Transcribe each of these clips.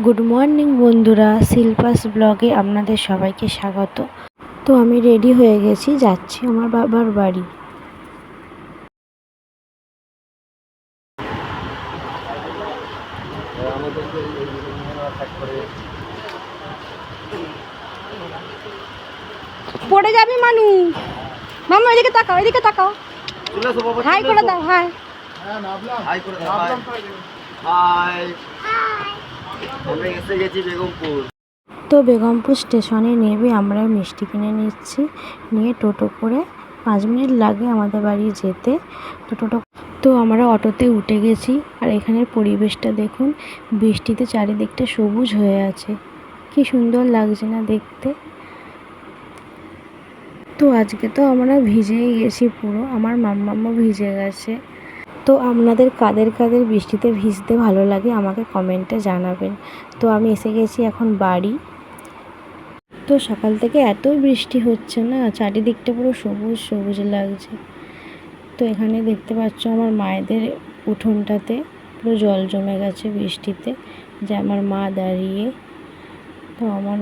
Good morning বন্ধুরা, শিল্পাস ব্লগে আপনাদের সবাইকে স্বাগত। তো আমি রেডি হয়ে গেছি, যাচ্ছি আমার বাবার বাড়ি। পড়ে যাবি মানু। মামা এদিকে তাকাও, এদিকে তাকাও। হাই করে দাও, হাই। হাই করে দাও, হাই। আমরা এসে গেছি বেগমপুর। তো বেগমপুর স্টেশনে নেমে আমরা মিষ্টি কিনে নিচ্ছি, নিয়ে টোটো করে 5 মিনিট লাগে আমাদের বাড়ি যেতে। তো আমরা অটোতে উঠে গেছি। আর এখানের পরিবেশটা দেখুন, বৃষ্টিতে চারিদিকটা সবুজ হয়ে আছে, কি সুন্দর লাগছে না দেখতে। তো আজকে তো আমরা ভিজেই গেছি পুরো, আমার মাম্মামও ভিজে গেছে। তো আপনাদের কাদের কাদের বৃষ্টিতে ভিজতে ভালো লাগে আমাকে কমেন্টে জানাবেন। তো আমি এসে গেছি এখন বাড়ি। তো সকাল থেকে এত বৃষ্টি হচ্ছে না, চারিদিকটা পুরো সবুজ সবুজ লাগছে। তো এখানে দেখতে পাচ্ছ আমার মায়েদের উঠোনটাতে পুরো জল জমে গেছে বৃষ্টিতে, যে আমার মা দাঁড়িয়ে। তো আমার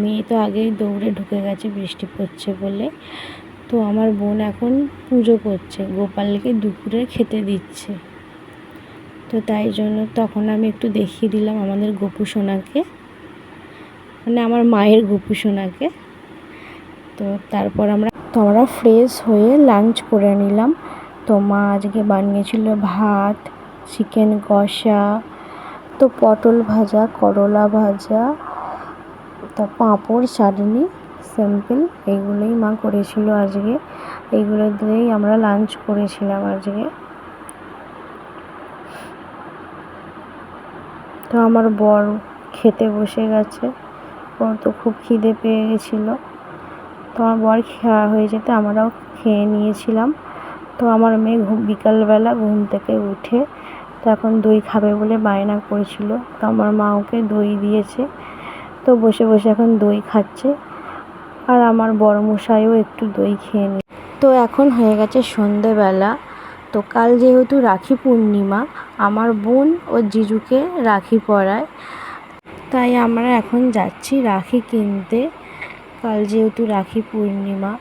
মেয়ে তো আগেই দৌড়ে ঢুকে গেছে বৃষ্টি পড়ছে বলে। তো আমার বোন এখন পুজো করছে, গোপালকে দুপুরে খেতে দিচ্ছে। তো তাই জন্য তখন আমি একটু দেখিয়ে দিলাম আমাদের গোপু সোনাকে, মানে আমার মায়ের গোপু সোনাকে। তো তারপর আমরা ফ্রেশ হয়ে লাঞ্চ করে নিলাম। তো মা আজকে বানিয়েছিল ভাত, চিকেন কষা, তো পটল ভাজা, করলা ভাজা, তা পাঁপড়, চাটনি, সিম্পল এইগুলোই মা করেছিল আজকে। এইগুলো দিয়েই আমরা লাঞ্চ করেছিলাম আজকে। তো আমার বর খেতে বসে গেছে, ওর তো খুব খিদে পেয়ে গেছিলো। তো আমার বর খাওয়া হয়ে যেতে আমরাও খেয়ে নিয়েছিলাম। তো আমার মেয়ে বিকালবেলা ঘুম থেকে উঠে তো এখন দই খাবে বলে বায়না করেছিল, তো আমার মা ওকে দই দিয়েছে। তো বসে বসে এখন দই খাচ্ছে, আর আমার বড়মশাইও একটু দই খেয়ে নি। তো এখন হয়ে গেছে সন্ধেবেলা। তো কাল যেহেতু রাখি পূর্ণিমা, আমার বোন ও জিজুকে রাখি পরায়, তাই আমরা এখন যাচ্ছি রাখি কিনতে। কাল যেহেতু রাখি পূর্ণিমা।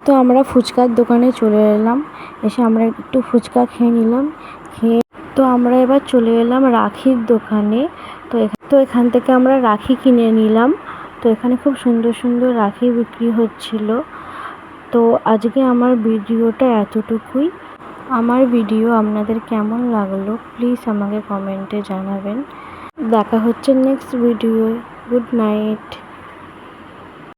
তো আমরা ফুচকার দোকানে চলে এলাম, এসে আমরা একটু ফুচকা খেয়ে নিলাম। তো আমরা এবার চলে এলাম রাখির দোকানে। তো এখান থেকে আমরা রাখি কিনে নিলাম। তো এখানে খুব সুন্দর সুন্দর রাখি বিক্রি হচ্ছিল। তো আজকে আমার ভিডিওটা এতটুকুই। আমার ভিডিও আপনাদের কেমন লাগলো প্লিজ আমাকে কমেন্টে জানাবেন। দেখা হচ্ছে নেক্সট ভিডিওয়। Good night.